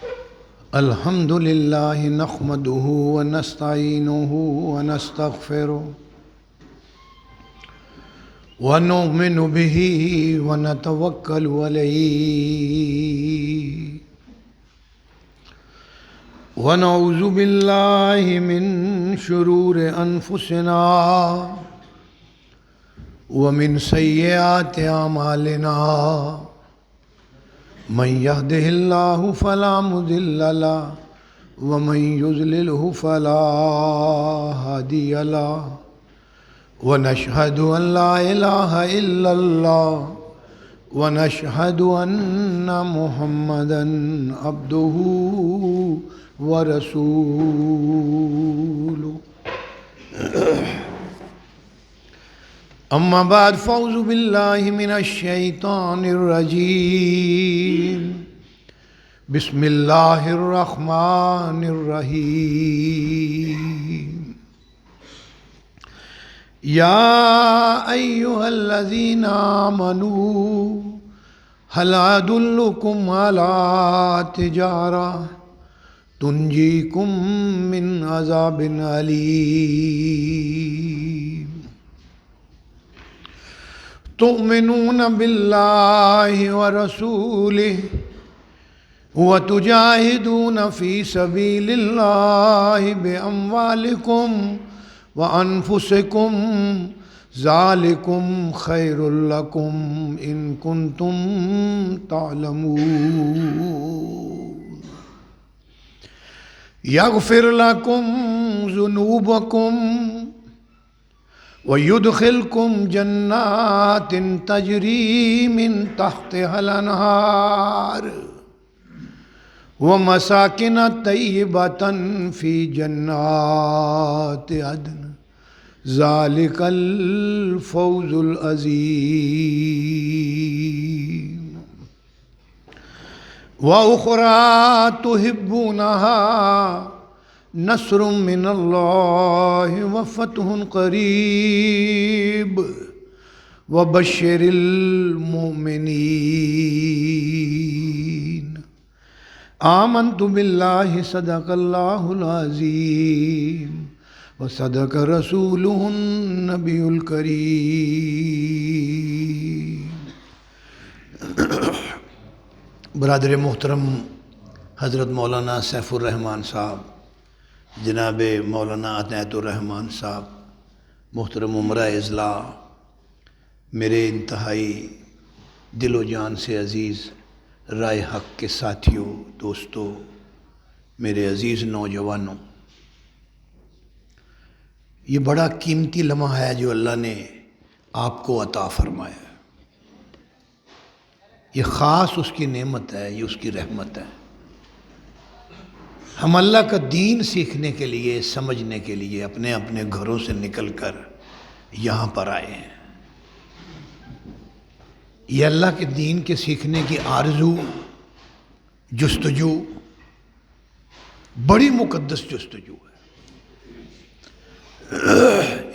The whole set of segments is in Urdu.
الحمد لله نحمده ونستعينه ونستغفره ونؤمن به ونتوكل عليه ونعوذ بالله من شرور أنفسنا ومن سيئات أعمالنا من يهده الله فلا مضل له ومن يضلله فلا هادي له ونشهد أن لا إله إلا الله ونشهد أن محمدا عبده ورسوله أما بعد فأعوذ بالله من الشيطان الرجيم بسم الله الرحمن الرحيم يا أيها الذين آمنوا هل أدلكم على تجارة تنجيكم من عذاب أليم تؤمنون بالله ورسوله وتجاهدون في سبيل الله بأموالكم وأنفسكم ذلكم خير لكم إن كنتم تعلمون يغفر لكم ذنوبكم ويدخلكم جنات تجري من تحتها الأنهار ومساكن طيبة في جنات عدن ذلك الفوز العظيم وأخرى تحبونها نصر من الله وفتح قريب وبشر المؤمنين آمنت بالله صدق الله العظيم وصدق رسوله النبي الكريم برادر محترم حضرت مولانا سیف الرحمان صاحب، جناب مولانا عنایت الرحمان صاحب، محترم عمرہ اضلاع، میرے انتہائی دل و جان سے عزیز رائے حق کے ساتھیوں، دوستوں، میرے عزیز نوجوانوں، یہ بڑا قیمتی لمحہ ہے جو اللہ نے آپ کو عطا فرمایا ہے۔ یہ خاص اس کی نعمت ہے، یہ اس کی رحمت ہے۔ ہم اللہ کا دین سیکھنے کے لیے، سمجھنے کے لیے اپنے اپنے گھروں سے نکل کر یہاں پر آئے ہیں۔ یہ اللہ کے دین کے سیکھنے کی آرزو، جستجو، بڑی مقدس جستجو ہے۔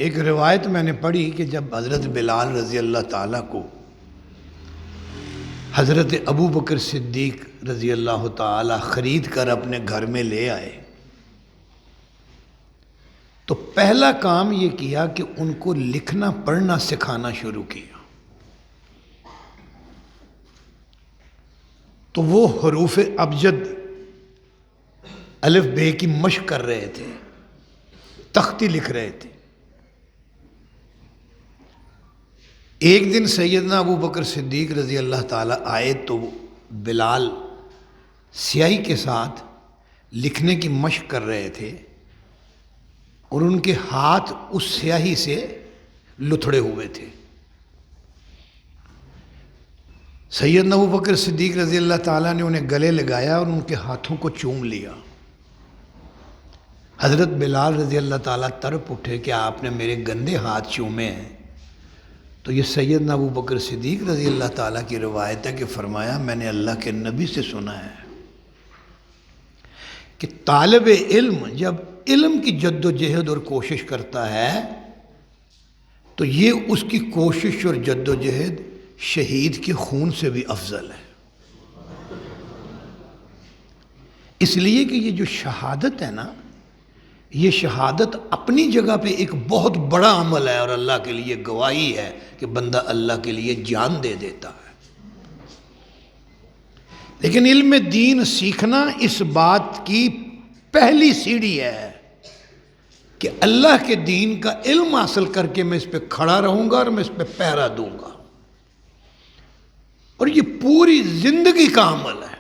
ایک روایت میں نے پڑھی کہ جب حضرت بلال رضی اللہ تعالیٰ کو حضرت ابو بکر صدیق رضی اللہ تعالیٰ خرید کر اپنے گھر میں لے آئے تو پہلا کام یہ کیا کہ ان کو لکھنا پڑھنا سکھانا شروع کیا۔ تو وہ حروف ابجد الف بے کی مشق کر رہے تھے، تختی لکھ رہے تھے۔ ایک دن سیدنا ابو بکر صدیق رضی اللہ تعالیٰ آئے تو بلال سیاہی کے ساتھ لکھنے کی مشق کر رہے تھے اور ان کے ہاتھ اس سیاہی سے لتھڑے ہوئے تھے۔ سیدنا ابو بکر صدیق رضی اللہ تعالیٰ نے انہیں گلے لگایا اور ان کے ہاتھوں کو چوم لیا۔ حضرت بلال رضی اللہ تعالیٰ تڑپ اٹھے کہ آپ نے میرے گندے ہاتھ چومے ہیں۔ تو یہ سیدنا ابو بکر صدیق رضی اللہ تعالیٰ کی روایت ہے کہ فرمایا میں نے اللہ کے نبی سے سنا ہے کہ طالب علم جب علم کی جد و جہد اور کوشش کرتا ہے تو یہ اس کی کوشش اور جد و جہد شہید کے خون سے بھی افضل ہے۔ اس لیے کہ یہ جو شہادت ہے نا، یہ شہادت اپنی جگہ پہ ایک بہت بڑا عمل ہے اور اللہ کے لیے گواہی ہے کہ بندہ اللہ کے لیے جان دے دیتا ہے۔ لیکن علم دین سیکھنا اس بات کی پہلی سیڑھی ہے کہ اللہ کے دین کا علم حاصل کر کے میں اس پہ کھڑا رہوں گا اور میں اس پہ پہرا دوں گا، اور یہ پوری زندگی کا عمل ہے۔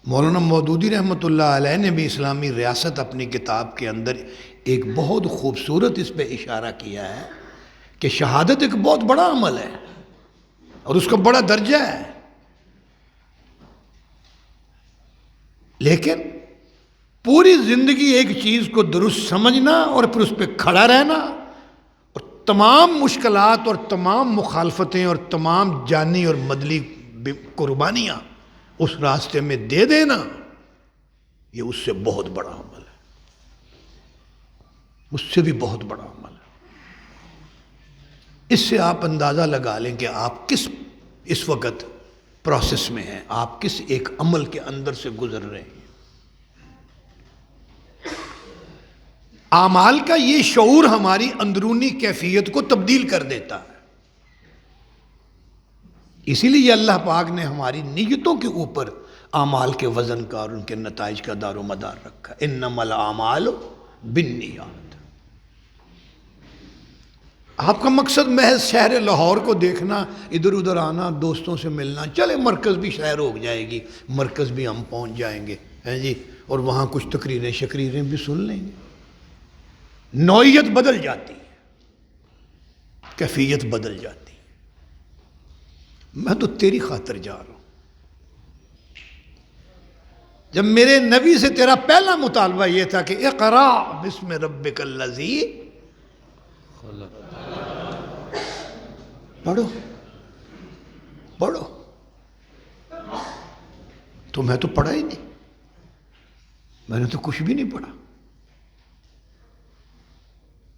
مولانا مودودی رحمۃ اللہ علیہ نے بھی اسلامی ریاست اپنی کتاب کے اندر ایک بہت خوبصورت اس پہ اشارہ کیا ہے کہ شہادت ایک بہت بڑا عمل ہے اور اس کا بڑا درجہ ہے، لیکن پوری زندگی ایک چیز کو درست سمجھنا اور پھر اس پہ کھڑا رہنا اور تمام مشکلات اور تمام مخالفتیں اور تمام جانی اور مدلی قربانیاں اس راستے میں دے دینا، یہ اس سے بہت بڑا عمل ہے، اس سے بھی بہت بڑا عمل ہے۔ اس سے آپ اندازہ لگا لیں کہ آپ کس اس وقت پروسیس میں ہیں، آپ کس ایک عمل کے اندر سے گزر رہے ہیں۔ اعمال کا یہ شعور ہماری اندرونی کیفیت کو تبدیل کر دیتا ہے، اسی لیے اللہ پاک نے ہماری نیتوں کے اوپر اعمال کے وزن کا اور ان کے نتائج کا دار و مدار رکھا۔ انما الاعمال بالنیات۔ آپ کا مقصد محض شہر لاہور کو دیکھنا، ادھر ادھر آنا، دوستوں سے ملنا، چلے مرکز بھی شہر ہو جائے گی، مرکز بھی ہم پہنچ جائیں گے ہیں جی، اور وہاں کچھ تقریریں شکریریں بھی سن لیں گے۔ نوعیت بدل جاتی ہے، کیفیت بدل جاتی ہے۔ میں تو تیری خاطر جا رہا ہوں۔ جب میرے نبی سے تیرا پہلا مطالبہ یہ تھا کہ اقرا بسم ربک الذی خلق، پڑھو پڑھو، تو میں تو پڑھا ہی نہیں، میں نے تو کچھ بھی نہیں پڑھا۔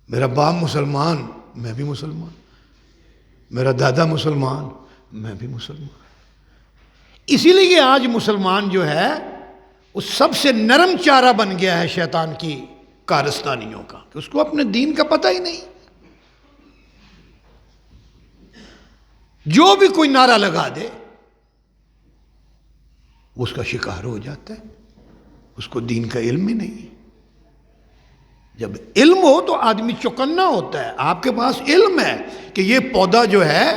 میرا باپ مسلمان، میں بھی مسلمان، میرا دادا مسلمان، میں بھی مسلمان۔ اسی لیے آج مسلمان جو ہے وہ سب سے نرم چارہ بن گیا ہے شیطان کی کارستانیوں کا، کہ اس کو اپنے دین کا پتہ ہی نہیں۔ جو بھی کوئی نعرہ لگا دے اس کا شکار ہو جاتا ہے، اس کو دین کا علم ہی نہیں۔ جب علم ہو تو آدمی چوکنا ہوتا ہے۔ آپ کے پاس علم ہے کہ یہ پودا جو ہے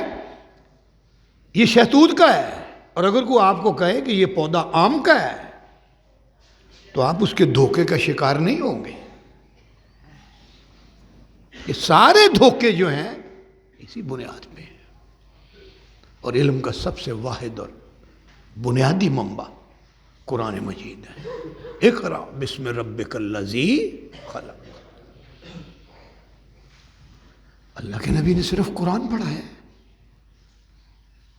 یہ شہتوت کا ہے، اور اگر کوئی آپ کو کہے کہ یہ پودا آم کا ہے تو آپ اس کے دھوکے کا شکار نہیں ہوں گے۔ یہ سارے دھوکے جو ہیں اسی بنیاد پہ ہیں، اور علم کا سب سے واحد اور بنیادی منبع قرآن مجید ہے۔ اقرا بسم ربک الذی خلق۔ اللہ کے نبی نے صرف قرآن پڑھا ہے،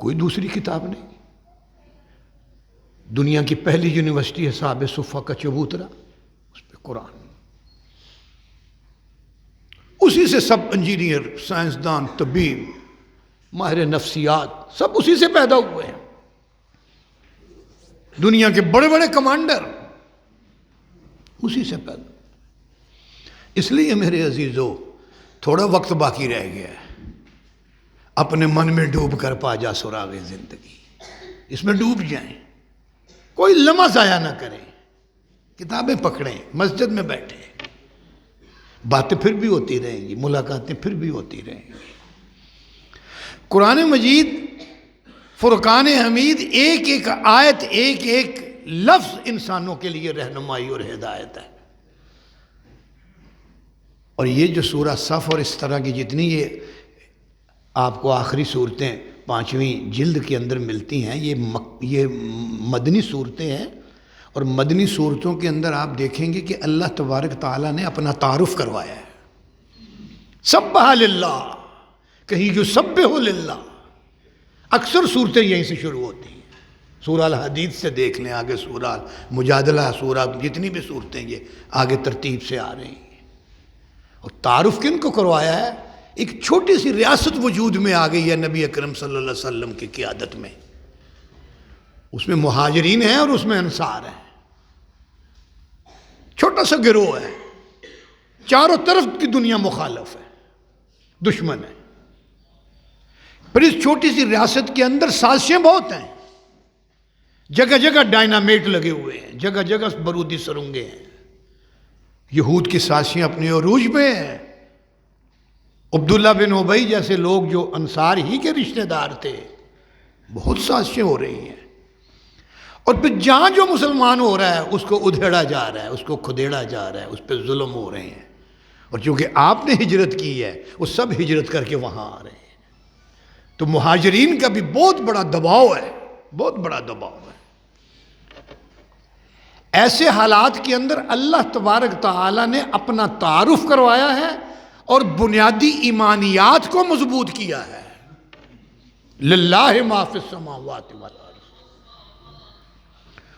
کوئی دوسری کتاب نہیں۔ دنیا کی پہلی یونیورسٹی ہے صحاب صفہ کا چبوترا، اس پہ قرآن، اسی سے سب انجینئر، سائنسدان، طبیب، ماہر نفسیات سب اسی سے پیدا ہوئے ہیں۔ دنیا کے بڑے بڑے کمانڈر اسی سے پیدا۔ اس لیے میرے عزیزو تھوڑا وقت باقی رہ گیا ہے، اپنے من میں ڈوب کر پا جا سراغ زندگی، اس میں ڈوب جائیں، کوئی لمحہ ضائع نہ کریں، کتابیں پکڑیں، مسجد میں بیٹھیں، باتیں پھر بھی ہوتی رہیں گی، ملاقاتیں پھر بھی ہوتی رہیں گی۔ قرآن مجید فرقان حمید ایک ایک آیت، ایک ایک لفظ انسانوں کے لیے رہنمائی اور ہدایت ہے۔ اور یہ جو سورہ صف اور اس طرح کی جتنی یہ آپ کو آخری صورتیں 5ویں جلد کے اندر ملتی ہیں، یہ مدنی صورتیں ہیں، اور مدنی صورتوں کے اندر آپ دیکھیں گے کہ اللہ تبارک تعالیٰ نے اپنا تعارف کروایا ہے۔ سبح للہ، کہیں یسبح للہ، اکثر صورتیں یہیں سے شروع ہوتی ہیں۔ سورہ الحدید سے دیکھ لیں، آگے سورہ مجادلہ، سورہ جتنی بھی صورتیں یہ آگے ترتیب سے آ رہی ہیں۔ اور تعارف کن کو کروایا ہے؟ ایک چھوٹی سی ریاست وجود میں آ گئی ہے نبی اکرم صلی اللہ علیہ وسلم کی قیادت میں، اس میں مہاجرین ہیں اور اس میں انصار ہیں، چھوٹا سا گروہ ہے، چاروں طرف کی دنیا مخالف ہے، دشمن ہے۔ پھر اس چھوٹی سی ریاست کے اندر سازشیں بہت ہیں، جگہ جگہ ڈائنامیٹ لگے ہوئے ہیں، جگہ جگہ بارودی سرنگیں ہیں۔ یہود کی سازشیں اپنے عروج پہ ہیں۔ عبداللہ بن ابی جیسے لوگ جو انصار ہی کے رشتہ دار تھے، بہت سازشیں ہو رہی ہیں۔ اور پھر جہاں جو مسلمان ہو رہا ہے اس کو ادھیڑا جا رہا ہے، اس کو کھدیڑا جا رہا ہے، اس پہ ظلم ہو رہے ہیں۔ اور چونکہ آپ نے ہجرت کی ہے، وہ سب ہجرت کر کے وہاں آ رہے ہیں۔ تو مہاجرین کا بھی بہت بڑا دباؤ ہے، بہت بڑا دباؤ ہے۔ ایسے حالات کے اندر اللہ تبارک تعالیٰ نے اپنا تعارف کروایا ہے اور بنیادی ایمانیات کو مضبوط کیا ہے۔ للہ ما فی السماوات والارض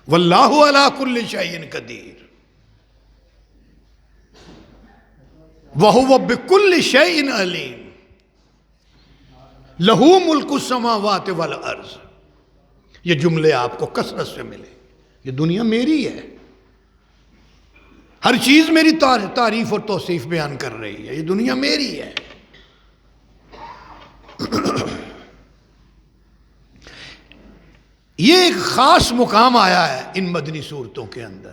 واللہ علی کل شیء قدیر وہو بکل شیء علیم لہ ملک السماوات والارض۔ یہ جملے آپ کو کثرت سے ملے۔ یہ دنیا میری ہے، ہر چیز میری تعریف اور توصیف بیان کر رہی ہے، یہ دنیا میری ہے۔ یہ ایک خاص مقام آیا ہے ان مدنی صورتوں کے اندر،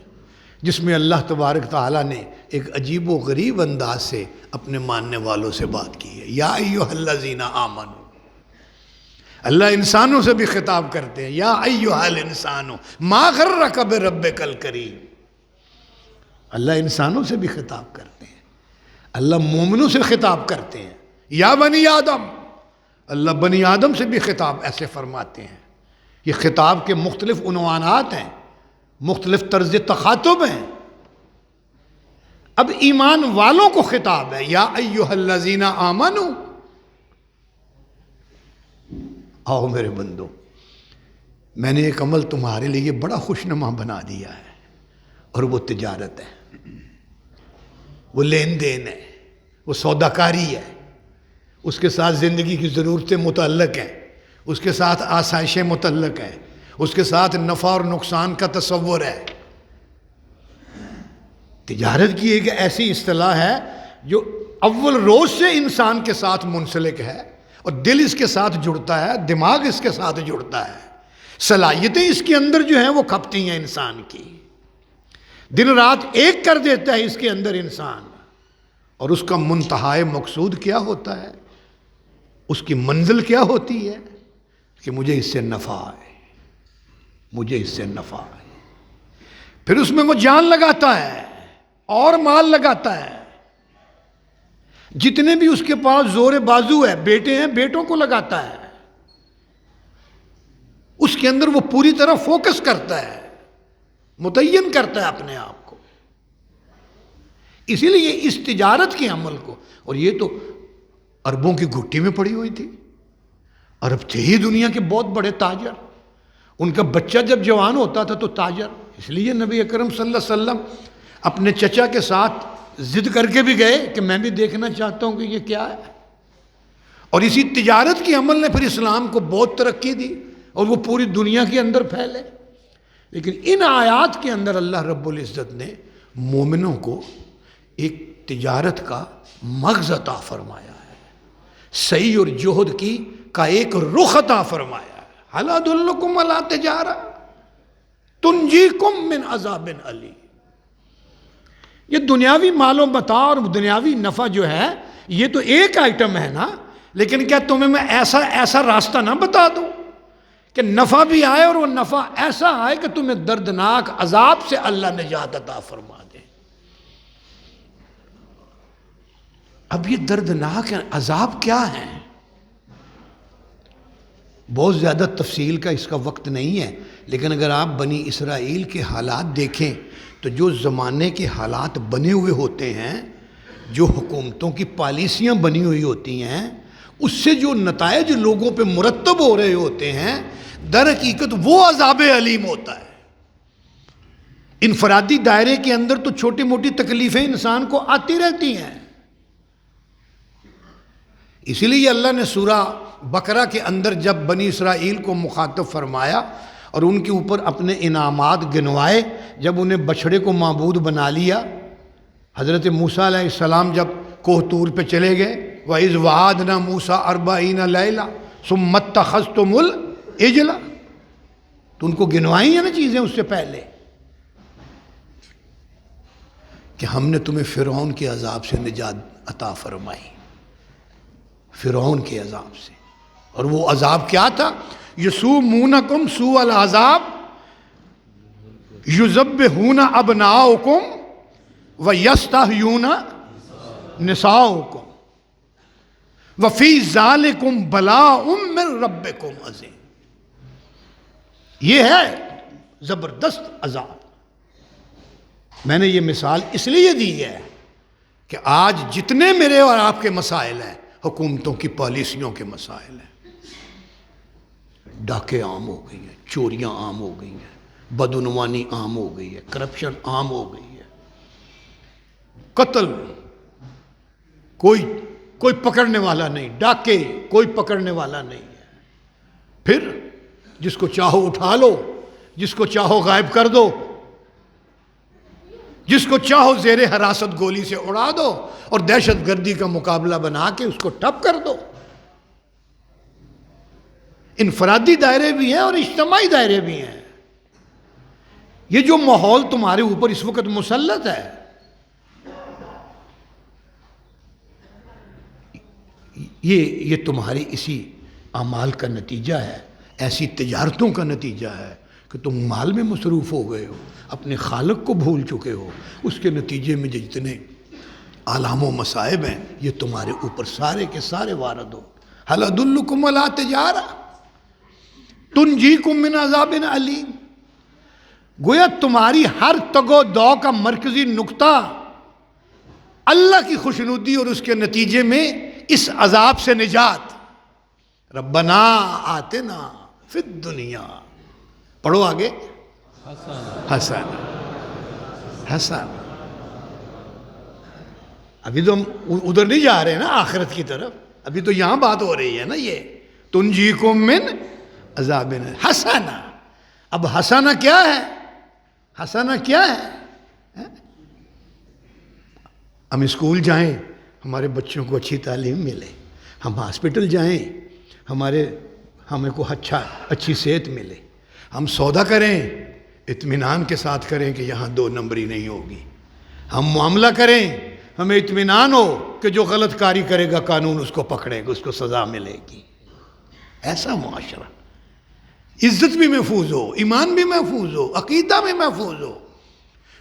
جس میں اللہ تبارک تعالیٰ نے ایک عجیب و غریب انداز سے اپنے ماننے والوں سے بات کی ہے۔ یا ایھا الذین آمنوا، اللہ انسانوں سے بھی خطاب کرتے ہیں، یا ایھا الانسان ما غرک بربک الکریم۔ اللہ انسانوں سے بھی خطاب کرتے ہیں، اللہ مومنوں سے خطاب کرتے ہیں، یا بنی آدم، اللہ بنی آدم سے بھی خطاب ایسے فرماتے ہیں۔ یہ خطاب کے مختلف عنوانات ہیں، مختلف طرز تخاطب ہیں۔ اب ایمان والوں کو خطاب ہے، یا ایھا الذین آمنوا، آؤ میرے بندو، میں نے ایک عمل تمہارے لیے بڑا خوشنما بنا دیا ہے، اور وہ تجارت ہے، وہ لین دین ہے، وہ سودا کاری ہے، اس کے ساتھ زندگی کی ضرورتیں متعلق ہیں، اس کے ساتھ آسائشیں متعلق ہیں، اس کے ساتھ نفع اور نقصان کا تصور ہے۔ تجارت کی ایک ایسی اصطلاح ہے جو اول روز سے انسان کے ساتھ منسلک ہے، اور دل اس کے ساتھ جڑتا ہے، دماغ اس کے ساتھ جڑتا ہے، صلاحیتیں اس کے اندر جو ہیں وہ کھپتی ہیں انسان کی، دن رات ایک کر دیتا ہے اس کے اندر انسان۔ اور اس کا منتہائے مقصود کیا ہوتا ہے، اس کی منزل کیا ہوتی ہے کہ مجھے اس سے نفع آئے، مجھے اس سے نفع آئے۔ پھر اس میں وہ جان لگاتا ہے اور مال لگاتا ہے، جتنے بھی اس کے پاس زور بازو ہے، بیٹے ہیں، بیٹوں کو لگاتا ہے، اس کے اندر وہ پوری طرح فوکس کرتا ہے، متعین کرتا ہے اپنے آپ کو۔ اسی لیے اس تجارت کے عمل کو، اور یہ تو عربوں کی گھٹی میں پڑی ہوئی تھی، عرب تھے ہی دنیا کے بہت بڑے تاجر، ان کا بچہ جب جوان ہوتا تھا تو تاجر۔ اس لیے نبی اکرم صلی اللہ علیہ وسلم اپنے چچا کے ساتھ ضد کر کے بھی گئے کہ میں بھی دیکھنا چاہتا ہوں کہ یہ کیا ہے۔ اور اسی تجارت کے عمل نے پھر اسلام کو بہت ترقی دی اور وہ پوری دنیا کے اندر پھیلے۔ لیکن ان آیات کے اندر اللہ رب العزت نے مومنوں کو ایک تجارت کا مغز عطا فرمایا ہے، سعی اور جہد کی کا ایک رخ عطا فرمایا ہے۔ ہل ادلکم علی تجارہ تنجیکم من عذاب علیم۔ یہ دنیاوی مال و متاع اور دنیاوی نفع جو ہے یہ تو ایک آئٹم ہے نا، لیکن کیا تمہیں میں ایسا راستہ نہ بتا دوں کہ نفع بھی آئے اور وہ نفع ایسا آئے کہ تمہیں دردناک عذاب سے اللہ نجات عطا فرما دے۔ اب یہ دردناک عذاب کیا ہے؟ بہت زیادہ تفصیل کا اس کا وقت نہیں ہے، لیکن اگر آپ بنی اسرائیل کے حالات دیکھیں تو جو زمانے کے حالات بنے ہوئے ہوتے ہیں، جو حکومتوں کی پالیسیاں بنی ہوئی ہوتی ہیں، اس سے جو نتائج لوگوں پہ مرتب ہو رہے ہوتے ہیں، در حقیقت وہ عذاب علیم ہوتا ہے۔ انفرادی دائرے کے اندر تو چھوٹی موٹی تکلیفیں انسان کو آتی رہتی ہیں۔ اسی لیے اللہ نے سورہ بقرہ کے اندر جب بنی اسرائیل کو مخاطب فرمایا اور ان کے اوپر اپنے انعامات گنوائے جب انہیں بچھڑے کو معبود بنا لیا۔ حضرت موسیٰ علیہ السلام جب کوہ طور پہ چلے گئے، وَإِذْ وَعَدْنَا مُوسَىٰ 40 لَيْلَةً ثُمَّ اتَّخَذْتُمُ الْعِجْلَ، تو ان کو گنوائی ہیں نا چیزیں اس سے پہلے کہ ہم نے تمہیں فرعون کے عذاب سے نجات عطا فرمائی، فرعون کے عذاب سے۔ اور وہ عذاب کیا تھا؟ یسومونکم سوء العذاب یذبحون ابناءکم ویستحیون نساءکم وفی ذالکم بلاء من ربکم عظیم۔ یہ ہے زبردست عذاب۔ میں نے یہ مثال اس لیے دی ہے کہ آج جتنے میرے اور آپ کے مسائل ہیں، حکومتوں کی پالیسیوں کے مسائل ہیں، ڈاکے عام ہو گئی ہیں، چوریاں عام ہو گئی ہیں، بدعنوانی عام ہو گئی ہے، کرپشن عام ہو گئی ہے، قتل کوئی پکڑنے والا نہیں، ڈاکے کوئی پکڑنے والا نہیں ہے۔ پھر جس کو چاہو اٹھا لو، جس کو چاہو غائب کر دو، جس کو چاہو زیر حراست گولی سے اڑا دو اور دہشت گردی کا مقابلہ بنا کے اس کو ٹھپ کر دو۔ انفرادی دائرے بھی ہیں اور اجتماعی دائرے بھی ہیں۔ یہ جو ماحول تمہارے اوپر اس وقت مسلط ہے، یہ تمہاری اسی اعمال کا نتیجہ ہے، ایسی تجارتوں کا نتیجہ ہے کہ تم مال میں مصروف ہو گئے ہو، اپنے خالق کو بھول چکے ہو۔ اس کے نتیجے میں جتنے آلام و مصائب ہیں یہ تمہارے اوپر سارے کے سارے وارد ہو۔ هل ادلکم علی تجارہ تنجیکم من عذاب علیم۔ گویا تمہاری ہر تگ و دو کا مرکزی نقطہ اللہ کی خوشنودی اور اس کے نتیجے میں اس عذاب سے نجات۔ ربنا آتنا فی الدنیا، پڑھو آگے، حسن حسن۔ ابھی تو ہم ادھر نہیں جا رہے ہیں نا آخرت کی طرف، ابھی تو یہاں بات ہو رہی ہے نا، یہ تنجیکم من عذاب حسنہ۔ اب حسنہ کیا ہے؟ حسنہ کیا ہے؟ ہم اسکول جائیں، ہمارے بچوں کو اچھی تعلیم ملے، ہم ہاسپٹل جائیں، ہمیں کو اچھی صحت ملے، ہم سودا کریں اطمینان کے ساتھ کریں کہ یہاں 2 نمبری نہیں ہوگی، ہم معاملہ کریں ہمیں اطمینان ہو کہ جو غلط کاری کرے گا قانون اس کو پکڑے گا، اس کو سزا ملے گی۔ ایسا معاشرہ، عزت بھی محفوظ ہو، ایمان بھی محفوظ ہو، عقیدہ بھی محفوظ ہو،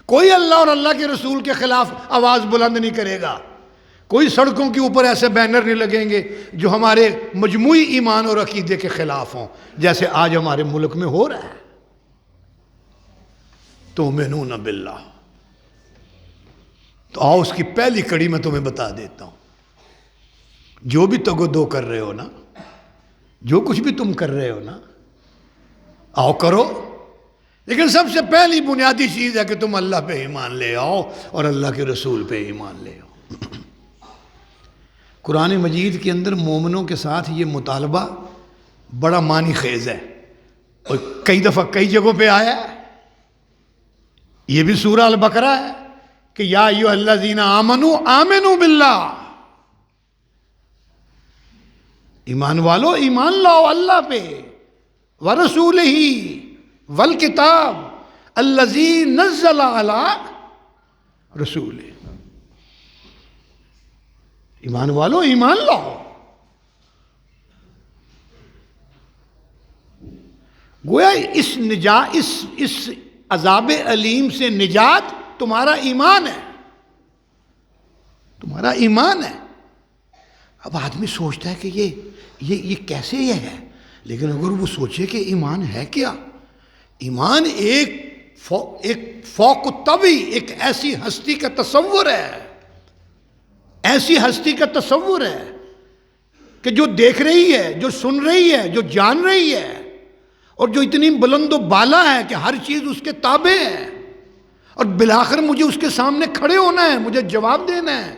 کوئی اللہ اور اللہ کے رسول کے خلاف آواز بلند نہیں کرے گا، کوئی سڑکوں کے اوپر ایسے بینر نہیں لگیں گے جو ہمارے مجموعی ایمان اور عقیدے کے خلاف ہوں، جیسے آج ہمارے ملک میں ہو رہا ہے۔ تؤمنون باللہ، تو آؤ اس کی پہلی کڑی میں تمہیں بتا دیتا ہوں۔ جو بھی تگ و دو کر رہے ہو نا، جو کچھ بھی تم کر رہے ہو نا، آؤ کرو، لیکن سب سے پہلی بنیادی چیز ہے کہ تم اللہ پہ ایمان لے آؤ اور اللہ کے رسول پہ ایمان لے آؤ۔ قرآن مجید کے اندر مومنوں کے ساتھ یہ مطالبہ بڑا معنی خیز ہے اور کئی دفعہ کئی جگہوں پہ آیا ہے۔ یہ بھی سورہ البقرہ ہے کہ یا ایھا الذین آمنوا آمنوا باللہ، ایمان والو ایمان لاؤ اللہ پہ، ورسولہ والکتاب الذی نزل علی رسولہ، ایمان والو ایمان لاؤ۔ گویا اس عذاب علیم سے نجات تمہارا ایمان ہے، تمہارا ایمان ہے۔ اب آدمی سوچتا ہے کہ یہ کیسے یہ ہے، لیکن اگر وہ سوچے کہ ایمان ہے کیا، ایمان ایک فوق الطبع، ایک ایسی ہستی کا تصور ہے، ایسی ہستی کا تصور ہے کہ جو دیکھ رہی ہے، جو سن رہی ہے، جو جان رہی ہے، اور جو اتنی بلند و بالا ہے کہ ہر چیز اس کے تابع ہے، اور بالآخر مجھے اس کے سامنے کھڑے ہونا ہے، مجھے جواب دینا ہے،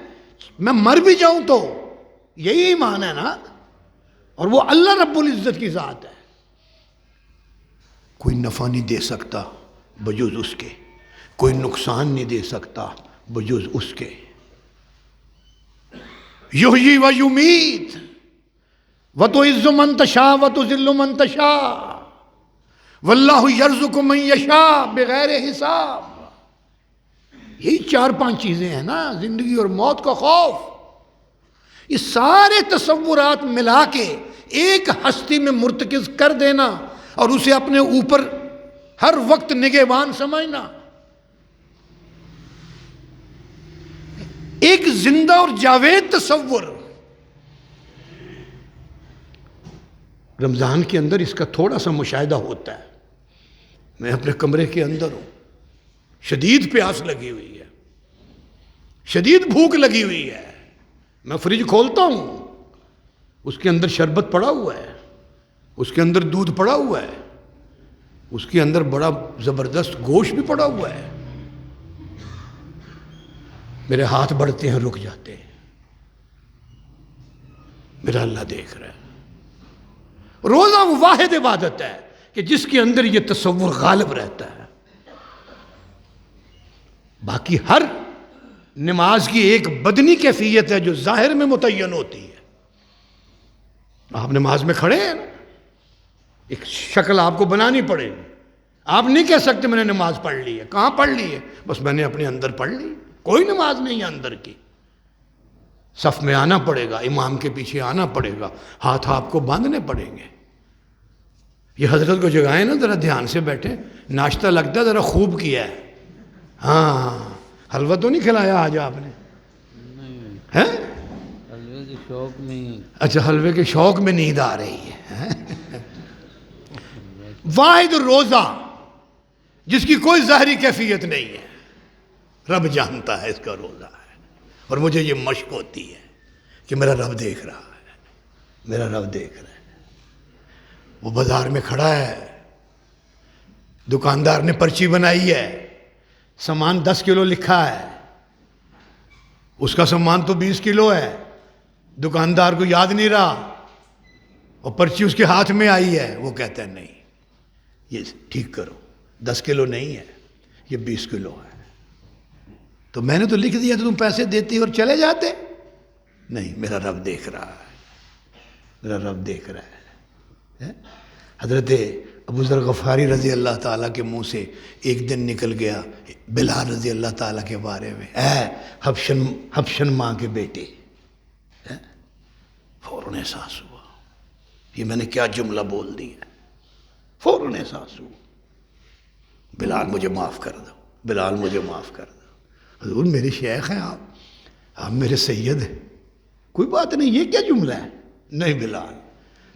میں مر بھی جاؤں تو یہی ایمان ہے نا، اور وہ اللہ رب العزت کی ذات ہے۔ کوئی نفع نہیں دے سکتا بجز اس کے، کوئی نقصان نہیں دے سکتا بجز اس کے۔ یحیی و یمیت وتعز من تشاء وتذل من تشاء واللہ یرزق من یشاء بغیر حساب۔ یہی 4-5 چیزیں ہیں نا، زندگی اور موت کا خوف۔ یہ سارے تصورات ملا کے ایک ہستی میں مرتکز کر دینا اور اسے اپنے اوپر ہر وقت نگہبان سمجھنا، ایک زندہ اور جاوید تصور۔ رمضان کے اندر اس کا تھوڑا سا مشاہدہ ہوتا ہے۔ میں اپنے کمرے کے اندر ہوں، شدید پیاس لگی ہوئی ہے، شدید بھوک لگی ہوئی ہے، میں فریج کھولتا ہوں، اس کے اندر شربت پڑا ہوا ہے، اس کے اندر دودھ پڑا ہوا ہے، اس کے اندر بڑا زبردست گوشت بھی پڑا ہوا ہے۔ میرے ہاتھ بڑھتے ہیں، رک جاتے ہیں، میرا اللہ دیکھ رہا ہے۔ روزہ وہ واحد عبادت ہے کہ جس کے اندر یہ تصور غالب رہتا ہے۔ باقی ہر نماز کی ایک بدنی کیفیت ہے جو ظاہر میں متعین ہوتی ہے۔ آپ نماز میں کھڑے ہیں نا، ایک شکل آپ کو بنانی پڑے گی۔ آپ نہیں کہہ سکتے میں نے نماز پڑھ لی ہے۔ کہاں پڑھ لی ہے؟ بس میں نے اپنے اندر پڑھ لی، کوئی نماز نہیں ہے اندر کی۔ صف میں آنا پڑے گا، امام کے پیچھے آنا پڑے گا، ہاتھ آپ کو باندھنے پڑیں گے۔ یہ حضرت کو جگائیں نا، ذرا دھیان سے بیٹھے، ناشتہ لگتا ہے ذرا خوب کیا ہے۔ ہاں، حلوہ تو نہیں کھلایا آج آپ نے؟ ہیں؟ حلوے کے شوق میں۔ اچھا، حلوے کے شوق میں نیند آ رہی ہے۔ واحد روزہ جس کی کوئی ظاہری کیفیت نہیں ہے، رب جانتا ہے اس کا روزہ ہے، اور مجھے یہ مشق ہوتی ہے کہ میرا رب دیکھ رہا ہے، میرا رب دیکھ رہا ہے۔ وہ بازار میں کھڑا ہے، دکاندار نے پرچی بنائی ہے، سامان 10 کلو لکھا ہے، اس کا سامان تو 20 کلو ہے، دکاندار کو یاد نہیں رہا، اور پرچی اس کے ہاتھ میں آئی ہے، وہ کہتا ہے نہیں یہ ٹھیک کرو، 10 کلو نہیں ہے، یہ 20 کلو ہے۔ تو میں نے تو لکھ دیا تو تم پیسے دیتی اور چلے جاتے؟ نہیں، میرا رب دیکھ رہا ہے، میرا رب دیکھ رہا ہے۔ حضرت ابو ذر غفاری رضی اللہ تعالیٰ کے منہ سے ایک دن نکل گیا بلال رضی اللہ تعالیٰ کے بارے میں، اے حبشن ماں کے بیٹے۔ فوراً احساس ہوا یہ میں نے کیا جملہ بول دیا، فوراً احساس ہوا، بلال مجھے معاف کر دو، بلال مجھے معاف کر دو۔ حضور میرے شیخ ہیں آپ میرے سید ہیں، کوئی بات نہیں، یہ کیا جملہ ہے؟ نہیں بلال،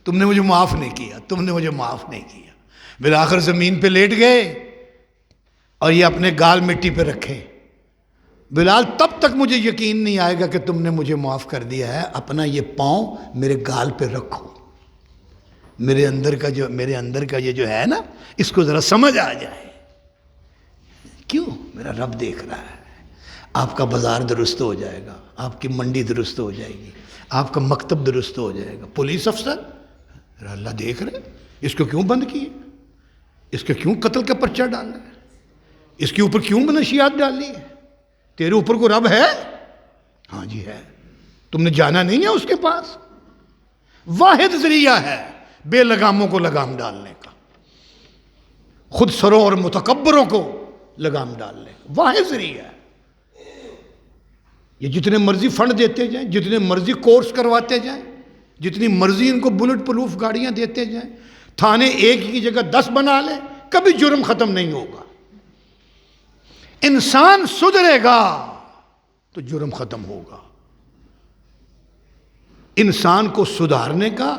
تم نے مجھے معاف نہیں کیا، تم نے مجھے معاف نہیں کیا۔ بالآخر زمین پہ لیٹ گئے اور یہ اپنے گال مٹی پہ رکھے۔ بلال تب تک مجھے یقین نہیں آئے گا کہ تم نے مجھے معاف کر دیا ہے، اپنا یہ پاؤں میرے گال پہ رکھو، میرے اندر کا یہ جو ہے نا، اس کو ذرا سمجھ آ جائے۔ کیوں؟ میرا رب دیکھ رہا ہے۔ آپ کا بازار درست ہو جائے گا، آپ کی منڈی درست ہو جائے گی، آپ کا مکتب درست ہو جائے گا۔ پولیس افسر اللہ دیکھ رہے، اس کو کیوں بند کیے، اس کے کیوں قتل کا پرچہ ڈالنا ہے، اس کے اوپر کیوں منشیات ڈالی ہے؟ تیرے اوپر کو رب ہے؟ ہاں جی ہے، تم نے جانا نہیں ہے اس کے پاس؟ واحد ذریعہ ہے بے لگاموں کو لگام ڈالنے کا، خود سروں اور متکبروں کو لگام ڈالنے کا واحد ذریعہ ہے۔ یہ جتنے مرضی فنڈ دیتے جائیں، جتنے مرضی کورس کرواتے جائیں، جتنی مرضی ان کو بلٹ پروف گاڑیاں دیتے جائیں، تھانے ایک کی جگہ 10 بنا لیں، کبھی جرم ختم نہیں ہوگا۔ انسان سدھرے گا تو جرم ختم ہوگا۔ انسان کو سدھارنے کا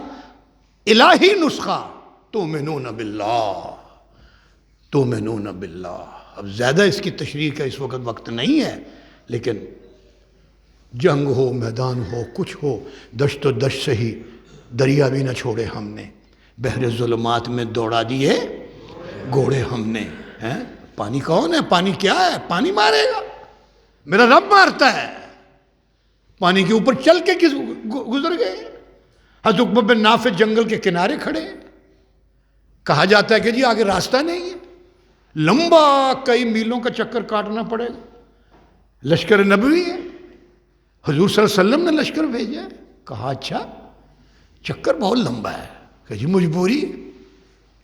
الہی نسخہ تؤمنون باللہ، تؤمنون باللہ۔ اب زیادہ اس کی تشریح کا اس وقت نہیں ہے، لیکن جنگ ہو، میدان ہو، کچھ ہو، دشت و دشت سے ہی دریا بھی نہ چھوڑے ہم نے، بحر ظلمات میں دوڑا دیے گھوڑے ہم نے۔ پانی کون ہے؟ پانی کیا ہے؟ پانی مارے گا، میرا رب مارتا ہے۔ پانی کے اوپر چل کے گزر گئے۔ حضرت عقبہ بن نافع جنگل کے کنارے کھڑے، کہا جاتا ہے کہ جی آگے راستہ نہیں ہے، لمبا کئی میلوں کا چکر کاٹنا پڑے گا، لشکر نبوی ہے، حضور صلی اللہ علیہ وسلم نے لشکر بھیجا ہے۔ کہا اچھا چکر بہت لمبا ہے، کہ جی مجبوری ہے۔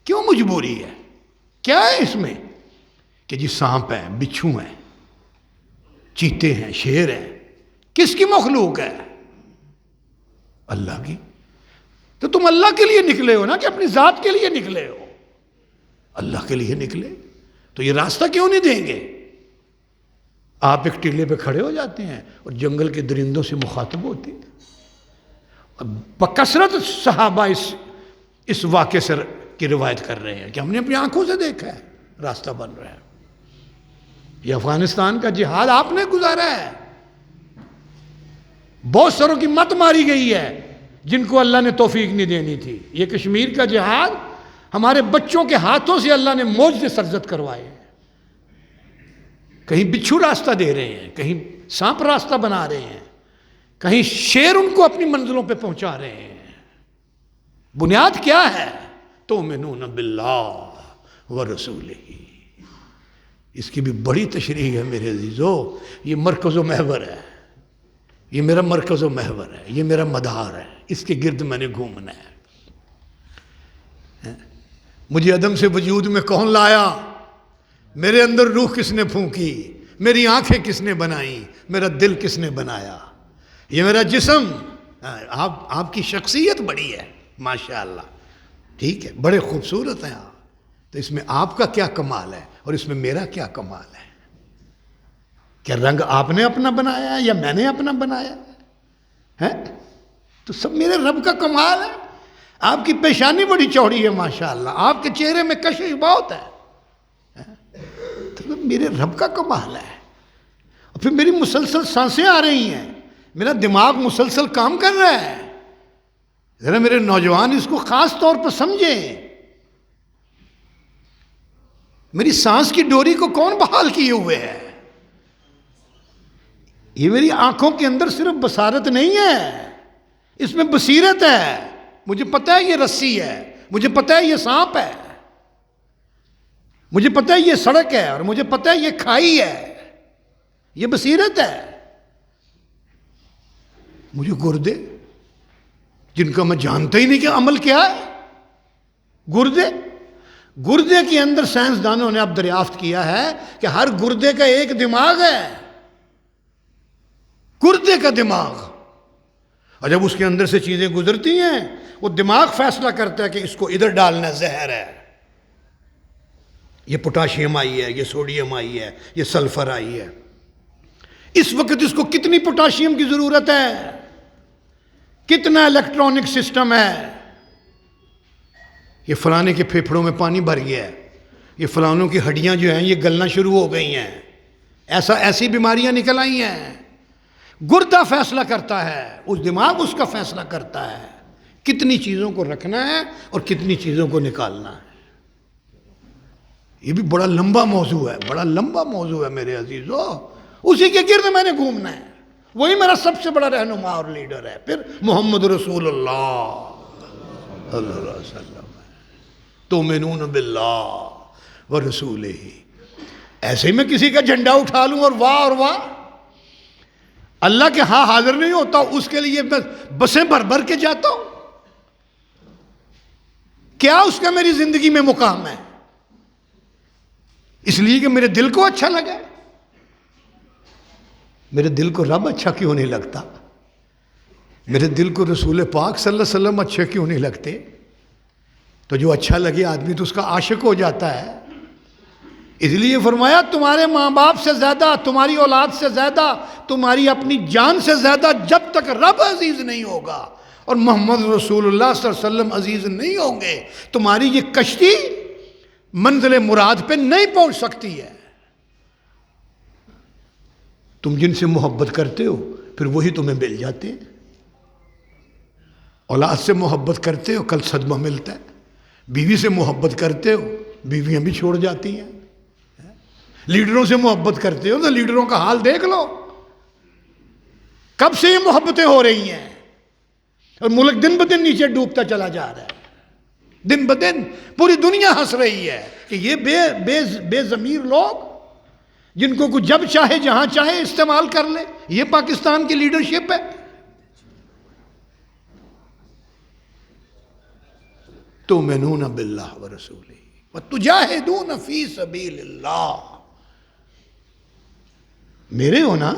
کیوں مجبوری ہے؟ کیا ہے اس میں؟ کہ جی سانپ ہیں، بچھو ہیں، چیتے ہیں، شیر ہیں۔ کس کی مخلوق ہے؟ اللہ کی۔ تو تم اللہ کے لیے نکلے ہو نا، کہ اپنی ذات کے لیے نکلے ہو؟ اللہ کے لیے نکلے تو یہ راستہ کیوں نہیں دیں گے؟ آپ ایک ٹیلے پہ کھڑے ہو جاتے ہیں اور جنگل کے درندوں سے مخاطب ہوتے ہیں۔ بکثرت صحابہ اس واقعے سے کی روایت کر رہے ہیں کہ ہم نے اپنی آنکھوں سے دیکھا ہے راستہ بن رہا ہے۔ یہ افغانستان کا جہاد آپ نے گزارا ہے، بہت ساروں کی مت ماری گئی ہے جن کو اللہ نے توفیق نہیں دینی تھی۔ یہ کشمیر کا جہاد ہمارے بچوں کے ہاتھوں سے اللہ نے معجزے سرزد کروائے ہیں۔ کہیں بچھو راستہ دے رہے ہیں، کہیں سانپ راستہ بنا رہے ہیں، کہیں شیر ان کو اپنی منزلوں پہ پہنچا رہے ہیں۔ بنیاد کیا ہے؟ تؤمنون باللہ ورسولہ۔ اس کی بھی بڑی تشریح ہے میرے عزیزو۔ یہ مرکز و محور ہے، یہ میرا مرکز و محور ہے، یہ میرا مدار ہے، اس کے گرد میں نے گھومنا ہے۔ مجھے عدم سے وجود میں کون لایا؟ میرے اندر روح کس نے پھونکی؟ میری آنکھیں کس نے بنائیں؟ میرا دل کس نے بنایا؟ یہ میرا جسم، آپ کی شخصیت بڑی ہے ماشاءاللہ، ٹھیک ہے، بڑے خوبصورت ہیں آپ، تو اس میں آپ کا کیا کمال ہے اور اس میں میرا کیا کمال ہے؟ کیا رنگ آپ نے اپنا بنایا ہے یا میں نے اپنا بنایا ہے؟ تو سب میرے رب کا کمال ہے۔ آپ کی پیشانی بڑی چوڑی ہے ماشاءاللہ، آپ کے چہرے میں کشش بہت ہے، تو میرے رب کا کمال ہے۔ اور پھر میری مسلسل سانسیں آ رہی ہیں، میرا دماغ مسلسل کام کر رہا ہے۔ ذرا میرے نوجوان اس کو خاص طور پر سمجھیں، میری سانس کی ڈوری کو کون بحال کیے ہوئے ہے؟ یہ میری آنکھوں کے اندر صرف بصارت نہیں ہے، اس میں بصیرت ہے۔ مجھے پتہ ہے یہ رسی ہے، مجھے پتہ ہے یہ سانپ ہے، مجھے پتہ ہے یہ سڑک ہے، اور مجھے پتہ ہے یہ کھائی ہے، یہ بصیرت ہے۔ مجھے گردے جن کا میں جانتا ہی نہیں کہ عمل کیا ہے، گردے کے اندر سائنسدانوں نے اب دریافت کیا ہے کہ ہر گردے کا ایک دماغ ہے، گردے کا دماغ، اور جب اس کے اندر سے چیزیں گزرتی ہیں وہ دماغ فیصلہ کرتا ہے کہ اس کو ادھر ڈالنا زہر ہے، یہ پوٹاشیم آئی ہے، یہ سوڈیم آئی ہے، یہ سلفر آئی ہے، اس وقت اس کو کتنی پوٹاشیم کی ضرورت ہے، کتنا الیکٹرانک سسٹم ہے، یہ فلانے کے پھیپھڑوں میں پانی بھر گیا ہے، یہ فلانوں کی ہڈیاں جو ہیں یہ گلنا شروع ہو گئی ہیں، ایسی بیماریاں نکل آئی ہیں۔ گردہ فیصلہ کرتا ہے، اس دماغ اس کا فیصلہ کرتا ہے کتنی چیزوں کو رکھنا ہے اور کتنی چیزوں کو نکالنا ہے۔ یہ بھی بڑا لمبا موضوع ہے، بڑا لمبا موضوع ہے میرے عزیزو، اسی کے گرد میں نے گھومنا ہے، وہی میرا سب سے بڑا رہنما اور لیڈر ہے۔ پھر محمد رسول اللہ صلی اللہ علیہ وسلم، تؤمنون باللہ ورسولہ۔ ایسے ہی میں کسی کا جھنڈا اٹھا لوں اور واہ اللہ کے ہاں حاضر نہیں ہوتا، اس کے لیے میں بسیں بھر کے جاتا ہوں، کیا اس کا میری زندگی میں مقام ہے؟ اس لیے کہ میرے دل کو اچھا لگے۔ میرے دل کو رب اچھا کیوں نہیں لگتا؟ میرے دل کو رسول پاک صلی اللہ علیہ وسلم اچھے کیوں نہیں لگتے؟ تو جو اچھا لگے آدمی تو اس کا عاشق ہو جاتا ہے۔ اس لیے فرمایا تمہارے ماں باپ سے زیادہ، تمہاری اولاد سے زیادہ، تمہاری اپنی جان سے زیادہ جب تک رب عزیز نہیں ہوگا اور محمد رسول اللہ صلی اللہ علیہ وسلم عزیز نہیں ہوں گے، تمہاری یہ کشتی منزل مراد پہ نہیں پہنچ سکتی ہے۔ تم جن سے محبت کرتے ہو پھر وہی تمہیں مل جاتے ہیں۔ اولاد سے محبت کرتے ہو کل صدمہ ملتا ہے، بیوی سے محبت کرتے ہو بیویاں بھی چھوڑ جاتی ہیں، لیڈروں سے محبت کرتے ہو تو لیڈروں کا حال دیکھ لو، کب سے یہ محبتیں ہو رہی ہیں اور ملک دن بدن نیچے ڈوبتا چلا جا رہا ہے۔ دن بدن پوری دنیا ہنس رہی ہے کہ یہ بے ضمیر لوگ جن کو جب چاہے جہاں چاہے استعمال کر لے، یہ پاکستان کی لیڈرشپ ہے۔ تؤمنون باللہ ورسولہ وتجاہدون فی سبیل اللہ۔ میرے ہو نا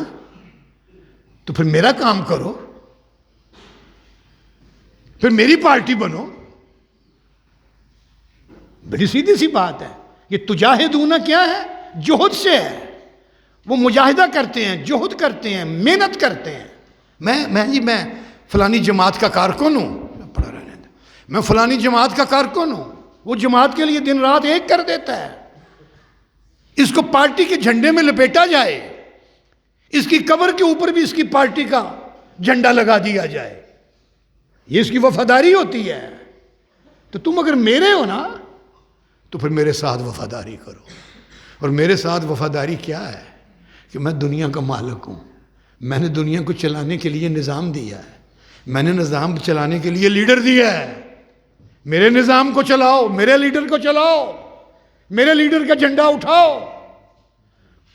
تو پھر میرا کام کرو، پھر میری پارٹی بنو۔ بڑی سیدھی سی بات ہے۔ یہ تجاہدون کیا ہے؟ جہد سے ہے۔ وہ مجاہدہ کرتے ہیں، جہد کرتے ہیں، محنت کرتے ہیں۔ میں فلانی جماعت کا کارکن ہوں، پڑھا رہنے دیں، میں فلانی جماعت کا کارکن ہوں، وہ جماعت کے لیے دن رات ایک کر دیتا ہے۔ اس کو پارٹی کے جھنڈے میں لپیٹا جائے، اس کی قبر کے اوپر بھی اس کی پارٹی کا جھنڈا لگا دیا جائے، یہ اس کی وفاداری ہوتی ہے۔ تو تم اگر میرے ہو نا تو پھر میرے ساتھ وفاداری کرو۔ اور میرے ساتھ وفاداری کیا ہے کہ میں دنیا کا مالک ہوں، میں نے دنیا کو چلانے کے لیے نظام دیا ہے، میں نے نظام چلانے کے لیے لیڈر دیا ہے۔ میرے نظام کو چلاؤ، میرے لیڈر کو چلاؤ، میرے لیڈر کا جھنڈا اٹھاؤ۔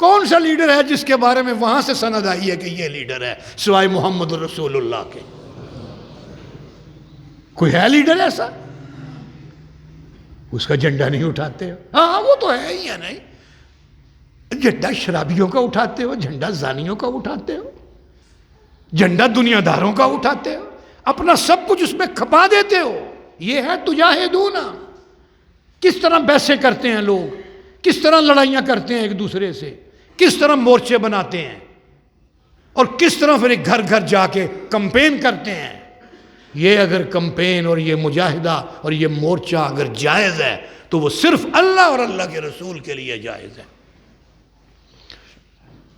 کون سا لیڈر ہے جس کے بارے میں وہاں سے سند آئی ہے کہ یہ لیڈر ہے سوائے محمد رسول اللہ کے؟ کوئی ہے لیڈر ایسا؟ اس کا جھنڈا نہیں اٹھاتے ہو؟ ہاں وہ تو ہے ہی ہے، نہیں جھنڈا شرابیوں کا اٹھاتے ہو، جھنڈا زانیوں کا اٹھاتے ہو، جھنڈا دنیا داروں کا اٹھاتے ہو، اپنا سب کچھ اس میں کھپا دیتے ہو۔ یہ ہے تجاہدون۔ کس طرح بحثیں کرتے ہیں لوگ، کس طرح لڑائیاں کرتے ہیں ایک دوسرے سے، کس طرح مورچے بناتے ہیں، اور کس طرح پھر ایک گھر گھر جا کے کمپین کرتے ہیں۔ یہ اگر کمپین اور یہ مجاہدہ اور یہ مورچہ اگر جائز ہے تو وہ صرف اللہ اور اللہ کے رسول کے لیے جائز ہے۔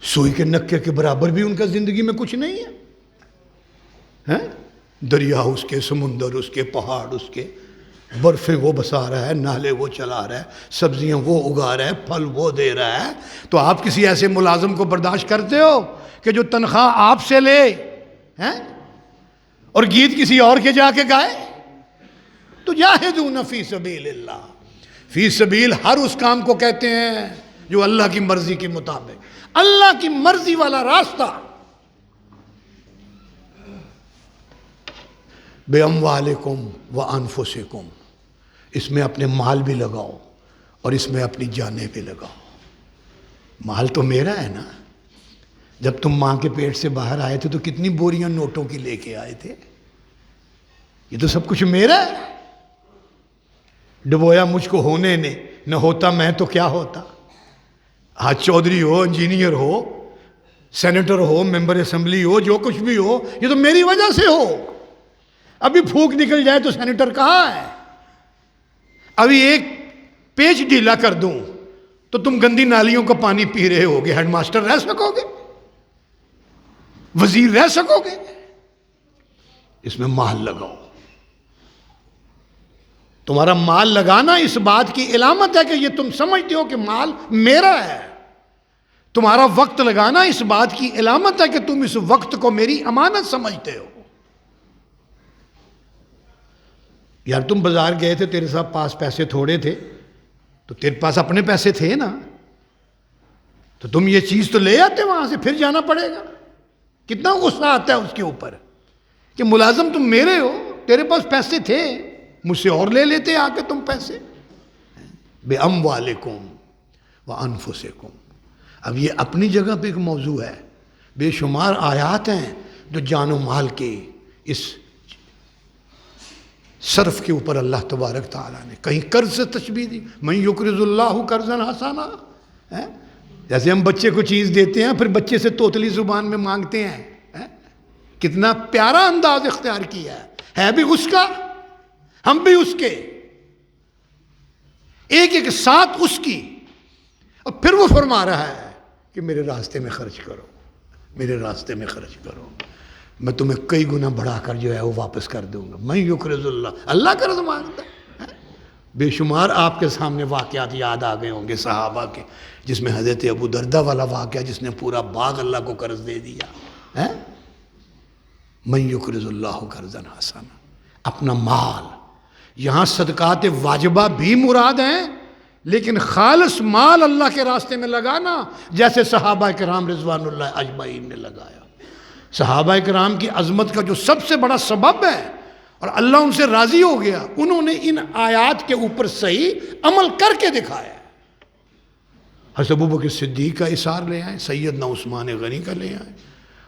سوئی کے نکے کے برابر بھی ان کا زندگی میں کچھ نہیں ہے۔ دریا اس کے، سمندر اس کے، پہاڑ اس کے، برفیں وہ بسا رہا ہے، نالے وہ چلا رہا ہے، سبزیاں وہ اگا رہا ہے، پھل وہ دے رہا ہے۔ تو آپ کسی ایسے ملازم کو برداشت کرتے ہو کہ جو تنخواہ آپ سے لے اور گیت کسی اور کے جا کے گائے؟ تجاہدون فی سبیل اللہ۔ فی سبیل ہر اس کام کو کہتے ہیں جو اللہ کی مرضی کے مطابق، اللہ کی مرضی والا راستہ۔ بے اموالکم و انفسکم، اس میں اپنے مال بھی لگاؤ اور اس میں اپنی جانیں بھی لگاؤ۔ مال تو میرا ہے نا۔ جب تم ماں کے پیٹ سے باہر آئے تھے تو کتنی بوریاں نوٹوں کی لے کے آئے تھے؟ یہ تو سب کچھ میرا ہے۔ ڈبویا مجھ کو ہونے نے، نہ ہوتا میں تو کیا ہوتا۔ آج چودھری ہو، انجینئر ہو، سینیٹر ہو، ممبر اسمبلی ہو، جو کچھ بھی ہو، یہ تو میری وجہ سے ہو۔ ابھی پھونک نکل جائے تو سینیٹر کہاں ہے؟ ابھی ایک پیچ ڈھیلا کر دوں تو تم گندی نالیوں کا پانی پی رہے ہوگے، ہیڈ ماسٹر رہ سکو گے؟ وزیر رہ سکو گے؟ اس میں مال لگاؤ۔ تمہارا مال لگانا اس بات کی علامت ہے کہ یہ تم سمجھتے ہو کہ مال میرا ہے۔ تمہارا وقت لگانا اس بات کی علامت ہے کہ تم اس وقت کو میری امانت سمجھتے ہو۔ یار تم بازار گئے تھے، تیرے ساتھ پاس پیسے تھوڑے تھے، تو تیرے پاس اپنے پیسے تھے نا، تو تم یہ چیز تو لے آتے، وہاں سے پھر جانا پڑے گا۔ کتنا غصہ آتا ہے اس کے اوپر کہ ملازم تم میرے ہو، تیرے پاس پیسے تھے، مجھ سے اور لے لیتے آ کے تم پیسے۔ بے اموالکم و انفسکم۔ اب یہ اپنی جگہ پہ ایک موضوع ہے، بے شمار آیات ہیں جو جان و مال کے اس صرف کے اوپر اللہ تبارک تعالیٰ نے کہیں قرض سے تشبیہ دی، من یقرض اللہ قرضا حسنا۔ جیسے ہم بچے کو چیز دیتے ہیں پھر بچے سے توتلی زبان میں مانگتے ہیں، کتنا پیارا انداز اختیار کیا ہے بھی اس کا، ہم بھی اس کے، ایک ایک ساتھ اس کی، اور پھر وہ فرما رہا ہے کہ میرے راستے میں خرچ کرو، میرے راستے میں خرچ کرو، میں تمہیں کئی گنا بڑھا کر جو ہے وہ واپس کر دوں گا۔ من یقرض اللہ، اللہ قرض مانگتا ہے۔ بے شمار آپ کے سامنے واقعات یاد آ گئے ہوں گے صحابہ کے، جس میں حضرت ابو دردہ والا واقعہ، جس نے پورا باغ اللہ کو قرض دے دیا۔ من یقرض اللہ قرضا حسنا، اپنا مال یہاں صدقات واجبہ بھی مراد ہیں، لیکن خالص مال اللہ کے راستے میں لگانا، جیسے صحابہ کرام رضوان اللہ اجمعین نے لگایا۔ صحابہ کرام کی عظمت کا جو سب سے بڑا سبب ہے اور اللہ ان سے راضی ہو گیا، انہوں نے ان آیات کے اوپر صحیح عمل کر کے دکھایا۔ حضرت ابوبکر صدیق کا اثار لے آئے، سیدنا عثمان غنی کا لے آئے،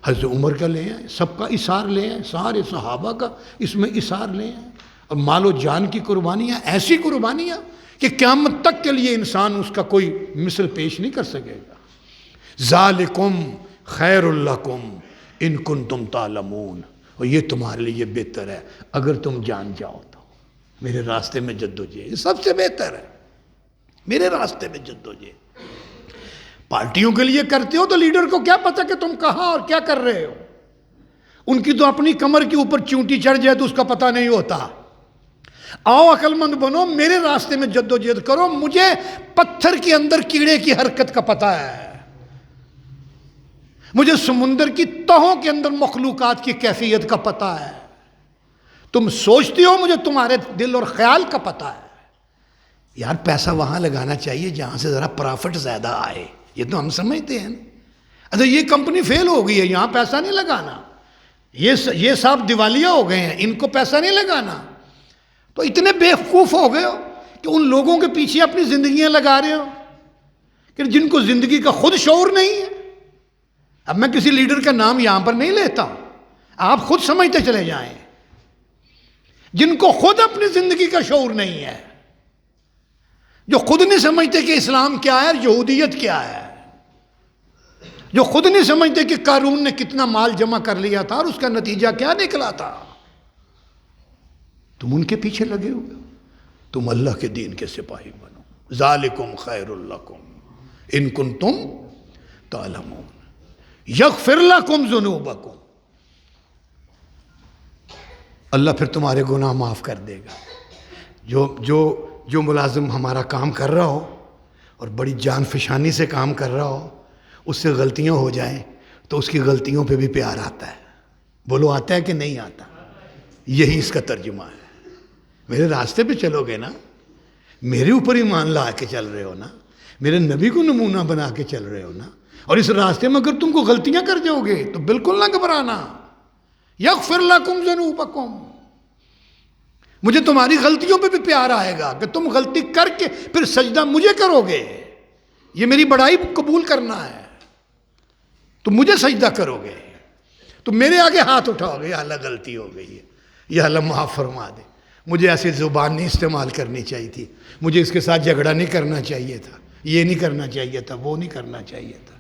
حضرت عمر کا لے آئے، سب کا اثار لے آئے، سارے صحابہ کا اس میں اثار لے آئے، اور مال و جان کی قربانیاں، ایسی قربانیاں کہ قیامت تک کے لیے انسان اس کا کوئی مثل پیش نہیں کر سکے گا۔ ذالکم خیر لکم ان کنتم تعلمون، اور یہ تمہارے لیے بہتر ہے اگر تم جان جاؤ تو۔ میرے راستے میں جدوجہد سب سے بہتر ہے، میرے راستے میں جدوجہد۔ پارٹیوں کے لیے کرتے ہو تو لیڈر کو کیا پتہ کہ تم کہاں اور کیا کر رہے ہو، ان کی تو اپنی کمر کے اوپر چونٹی چڑھ جائے تو اس کا پتہ نہیں ہوتا۔ آؤ عقل مند بنو، میرے راستے میں جدوجہد کرو، مجھے پتھر کے اندر کیڑے کی حرکت کا پتہ ہے، مجھے سمندر کی تہوں کے اندر مخلوقات کی کیفیت کا پتہ ہے، تم سوچتی ہو مجھے تمہارے دل اور خیال کا پتہ ہے۔ یار پیسہ وہاں لگانا چاہیے جہاں سے ذرا پرافٹ زیادہ آئے، یہ تو ہم سمجھتے ہیں نا۔ اچھا یہ کمپنی فیل ہو گئی ہے، یہاں پیسہ نہیں لگانا، یہ صاحب دیوالیہ ہو گئے ہیں، ان کو پیسہ نہیں لگانا۔ تو اتنے بیوقوف ہو گئے ہو کہ ان لوگوں کے پیچھے اپنی زندگیاں لگا رہے ہو کہ جن کو زندگی کا خود شعور نہیں ہے۔ اب میں کسی لیڈر کا نام یہاں پر نہیں لیتا، آپ خود سمجھتے چلے جائیں، جن کو خود اپنی زندگی کا شعور نہیں ہے، جو خود نہیں سمجھتے کہ اسلام کیا ہے اور یہودیت کیا ہے، جو خود نہیں سمجھتے کہ قارون نے کتنا مال جمع کر لیا تھا اور اس کا نتیجہ کیا نکلا تھا، تم ان کے پیچھے لگے ہوئے ہو۔ تم اللہ کے دین کے سپاہی بنو۔ ذالکم خیر لکم ان کنتم تعلمون یغفر لکم ذنوبکم، اللہ پھر تمہارے گناہ معاف کر دے گا۔ جو ملازم ہمارا کام کر رہا ہو اور بڑی جان فشانی سے کام کر رہا ہو، اس سے غلطیاں ہو جائیں تو اس کی غلطیوں پہ بھی پیار آتا ہے۔ بولو آتا ہے کہ نہیں آتا؟ یہی اس کا ترجمہ ہے۔ میرے راستے پہ چلو گے نا، میرے اوپر ایمان لا کے چل رہے ہو نا، میرے نبی کو نمونہ بنا کے چل رہے ہو نا، اور اس راستے میں اگر تم کو غلطیاں کر جاؤ گے تو بالکل نہ گھبرانا۔ یغفر لکم ذنوبکم، مجھے تمہاری غلطیوں پہ بھی پیار آئے گا کہ تم غلطی کر کے پھر سجدہ مجھے کرو گے، یہ میری بڑائی قبول کرنا ہے، تم مجھے سجدہ کرو گے، تم میرے آگے ہاتھ اٹھاؤ گے، یا اللہ غلطی ہو گئی ہے، یا اللہ معاف فرما دے، مجھے ایسی زبان نہیں استعمال کرنی چاہیے تھی، مجھے اس کے ساتھ جھگڑا نہیں کرنا چاہیے تھا، یہ نہیں کرنا چاہیے تھا، وہ نہیں کرنا چاہیے تھا۔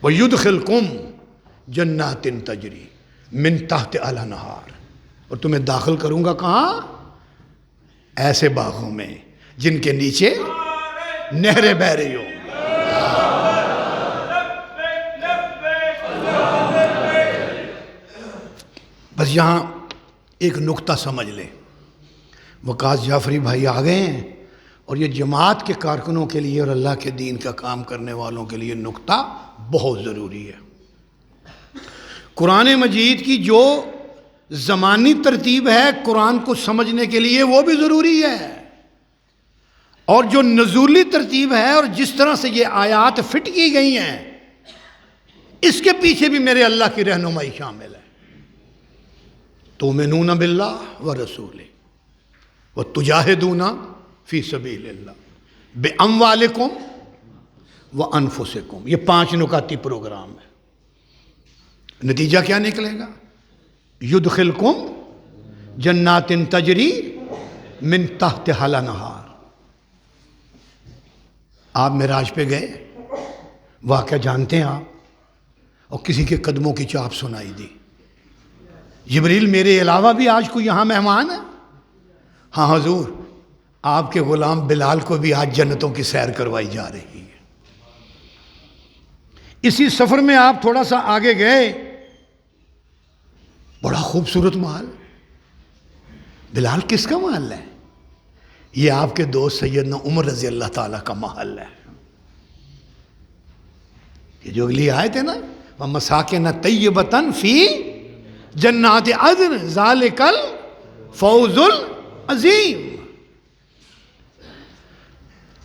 وَيُدْخِلْكُمْ جَنَّاتٍ تَجْرِي مِن تَحْتِهَا الْأَنْهَارُ، اور تمہیں داخل کروں گا کہاں؟ ایسے باغوں میں جن کے نیچے نہریں بہہ رہی ہوں۔ بس یہاں ایک نقطہ سمجھ لیں، وقاص جعفری بھائی آ گئے ہیں، اور یہ جماعت کے کارکنوں کے لیے اور اللہ کے دین کا کام کرنے والوں کے لیے نقطہ بہت ضروری ہے۔ قرآن مجید کی جو زمانی ترتیب ہے قرآن کو سمجھنے کے لیے وہ بھی ضروری ہے، اور جو نزولی ترتیب ہے اور جس طرح سے یہ آیات فٹ کی گئی ہیں اس کے پیچھے بھی میرے اللہ کی رہنمائی شامل ہے۔ تؤمنون باللہ ورسولہ وتجاہدون فی سبیل اللہ باموالکم وانفسکم، یہ 5 نکاتی پروگرام ہے۔ نتیجہ کیا نکلے گا؟ یدخلکم جنات تجری من تحتہا الانہار۔ آپ معراج پہ گئے، واقعہ جانتے ہیں آپ، اور کسی کے قدموں کی چاپ سنائی دی۔ جبریل میرے علاوہ بھی آج کوئی یہاں مہمان ہے؟ ہاں حضور، آپ کے غلام بلال کو بھی آج جنتوں کی سیر کروائی جا رہی ہے۔ اسی سفر میں آپ تھوڑا سا آگے گئے، بڑا خوبصورت محل۔ بلال کس کا محل ہے؟ یہ آپ کے دوست سیدنا عمر رضی اللہ تعالیٰ کا محل ہے۔ یہ جو اگلی آیت ہے نا، وَمَسَاكِنَ طَيِّبَةً فِي جَنَّاتِ عَدْنٍ ذَلِكَ الْفَوْزُ الْعَظِيمُ،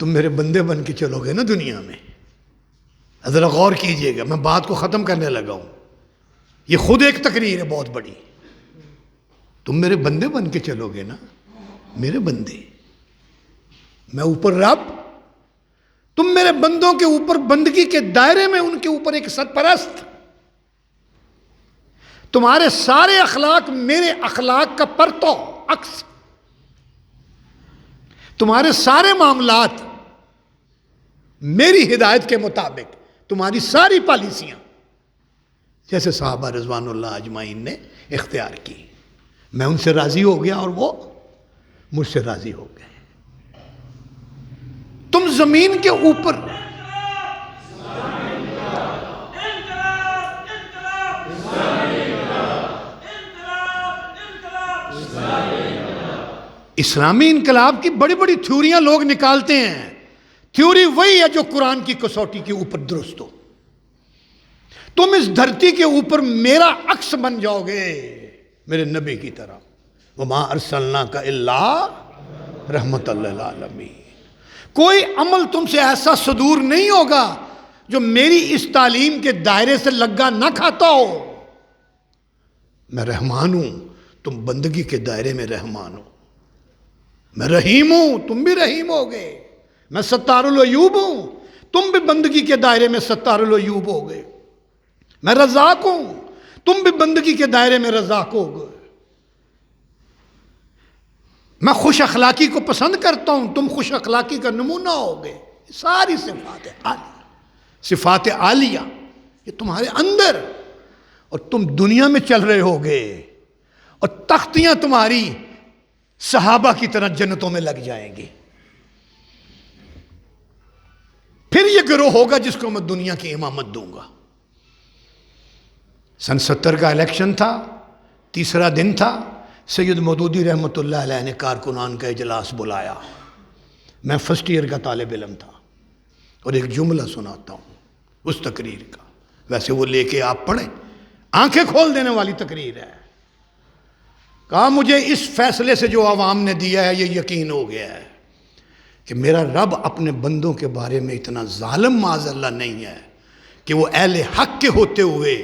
تم میرے بندے بن کے چلو گے نا دنیا میں. ذرا غور کیجئے گا، میں بات کو ختم کرنے لگا ہوں. یہ خود ایک تقریر ہے بہت بڑی. تم میرے بندے بن کے چلو گے نا، میرے بندے، میں اوپر رب، تم میرے بندوں کے اوپر بندگی کے دائرے میں ان کے اوپر ایک سرپرست. تمہارے سارے اخلاق میرے اخلاق کا پرتو عکس، تمہارے سارے معاملات میری ہدایت کے مطابق، تمہاری ساری پالیسیاں جیسے صحابہ رضوان اللہ اجمعین نے اختیار کی. میں ان سے راضی ہو گیا اور وہ مجھ سے راضی ہو گئے. تم زمین کے اوپر اسلامی انقلاب کی بڑی بڑی تھیوریاں لوگ نکالتے ہیں. تھیوری وہی ہے جو قرآن کی کسوٹی کے اوپر درست ہو. تم اس دھرتی کے اوپر میرا عکس بن جاؤ گے میرے نبی کی طرح. وَمَا أَرْسَلْنَاكَ إِلَّا رَحْمَةً لِلْعَالَمِينَ. کوئی عمل تم سے ایسا صدور نہیں ہوگا جو میری اس تعلیم کے دائرے سے لگا نہ کھاتا ہو. میں رحمان ہوں، تم بندگی کے دائرے میں رحمان ہو. میں رحیم ہوں، تم بھی رحیم ہوگے. میں ستار العیوب ہوں، تم بھی بندگی کے دائرے میں ستار العیوب ہوگے. میں رزاق ہوں، تم بھی بندگی کے دائرے میں رزاق ہوگے. میں خوش اخلاقی کو پسند کرتا ہوں، تم خوش اخلاقی کا نمونہ ہوگے. ساری صفات عالیہ، صفات عالیہ یہ تمہارے اندر، اور تم دنیا میں چل رہے ہوگے اور تختیاں تمہاری صحابہ کی طرح جنتوں میں لگ جائیں گی. پھر یہ گروہ ہوگا جس کو میں دنیا کی امامت دوں گا. سن 70 کا الیکشن تھا، تیسرا دن تھا. سید مودودی رحمۃ اللہ علیہ نے کارکنان کا اجلاس بلایا. میں فرسٹ ایئر کا طالب علم تھا اور ایک جملہ سناتا ہوں اس تقریر کا. ویسے وہ لے کے آپ پڑھیں، آنکھیں کھول دینے والی تقریر ہے. کہا مجھے اس فیصلے سے جو عوام نے دیا ہے یہ یقین ہو گیا ہے کہ میرا رب اپنے بندوں کے بارے میں اتنا ظالم معاذ اللہ نہیں ہے کہ وہ اہل حق کے ہوتے ہوئے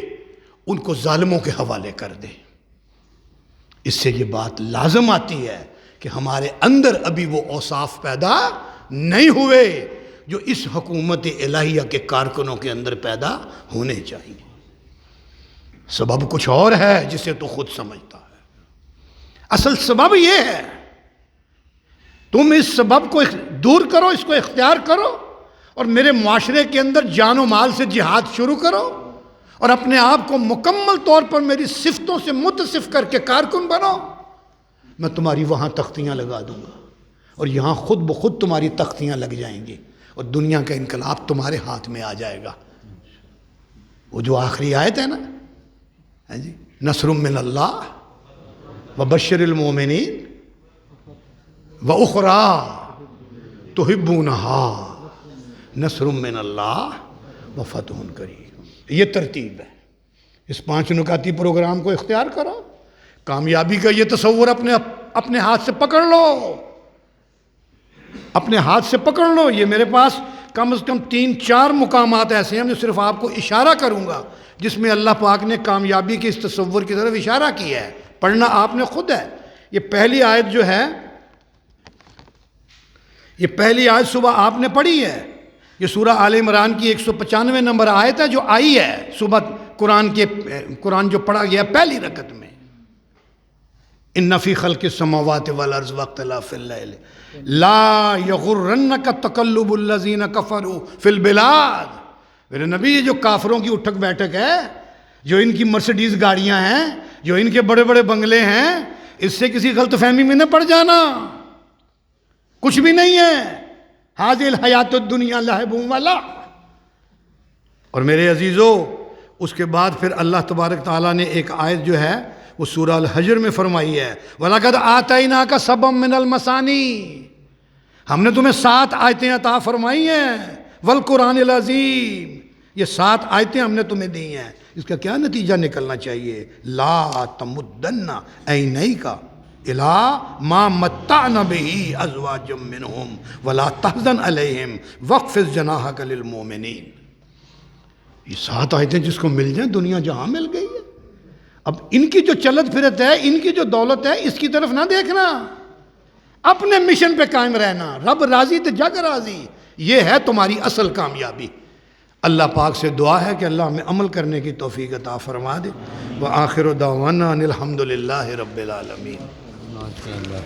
ان کو ظالموں کے حوالے کر دے. اس سے یہ بات لازم آتی ہے کہ ہمارے اندر ابھی وہ اوصاف پیدا نہیں ہوئے جو اس حکومت الہیہ کے کارکنوں کے اندر پیدا ہونے چاہیے. سبب کچھ اور ہے جسے تو خود سمجھتا ہے. اصل سبب یہ ہے، تم اس سبب کو دور کرو، اس کو اختیار کرو اور میرے معاشرے کے اندر جان و مال سے جہاد شروع کرو اور اپنے آپ کو مکمل طور پر میری صفتوں سے متصف کر کے کارکن بنو. میں تمہاری وہاں تختیاں لگا دوں گا اور یہاں خود بخود تمہاری تختیاں لگ جائیں گی اور دنیا کا انقلاب تمہارے ہاتھ میں آ جائے گا. وہ جو آخری آیت ہے نا، جی نصر من اللہ وبشر المومنین وَأُخْرَى تُحِبُّونَهَا نصر من اللہ وفتح قریب. یہ ترتیب ہے. اس 5 نکاتی پروگرام کو اختیار کرو. کامیابی کا یہ تصور اپنے ہاتھ سے پکڑ لو، اپنے ہاتھ سے پکڑ لو. یہ میرے پاس کم از کم 3-4 مقامات ایسے ہیں میں صرف آپ کو اشارہ کروں گا جس میں اللہ پاک نے کامیابی کے اس تصور کی طرف اشارہ کیا ہے. پڑھنا آپ نے خود ہے. یہ پہلی آیت جو ہے، یہ پہلی آیت صبح آپ نے پڑھی ہے. یہ سورہ آل عمران کی 195 نمبر آیت ہے جو آئی ہے صبح قرآن جو پڑھا گیا پہلی رکعت میں. ان فی خلق السماوات والارض واختلاف اللیل لا یغرنک تقلب الذین کفروا فی البلاد. میرے نبی یہ جو کافروں کی اٹھک بیٹھک ہے، جو ان کی مرسڈیز گاڑیاں ہیں، جو ان کے بڑے بڑے بنگلے ہیں، اس سے کسی غلط فہمی میں نہ پڑ جانا. کچھ بھی نہیں ہے. حاذی الحیات الدنیا لہب و لعب. اور میرے عزیزو، اس کے بعد پھر اللہ تبارک تعالیٰ نے ایک آیت جو ہے وہ سورہ الحجر میں فرمائی ہے، وَلَقَدْ آتَيْنَاكَ سَبْعًا مِّنَ الْمَثَانِي. ہم نے تمہیں 7 آیتیں عطا فرمائی ہیں. وَالْقُرْآنِ الْعَظِيمِ. یہ 7 آیتیں ہم نے تمہیں دی ہیں. اس کا کیا نتیجہ نکلنا چاہیے؟ لا تمدن عینیک الا ما متعنا به ازواجا منهم ولا تحزن علیہم واخفض جناحک للمؤمنین. یہ 7 آیتیں جس کو مل جائیں دنیا جہاں مل گئی ہے. اب ان کی جو چلت پھرت ہے، ان کی جو دولت ہے، اس کی طرف نہ دیکھنا، اپنے مشن پہ قائم رہنا. رب راضی تو جگ راضی، یہ ہے تمہاری اصل کامیابی. اللہ پاک سے دعا ہے کہ اللہ ہمیں عمل کرنے کی توفیق عطا فرما دے. وآخر دعوانا ان الحمد للہ رب العالمین. ماشاء اللہ.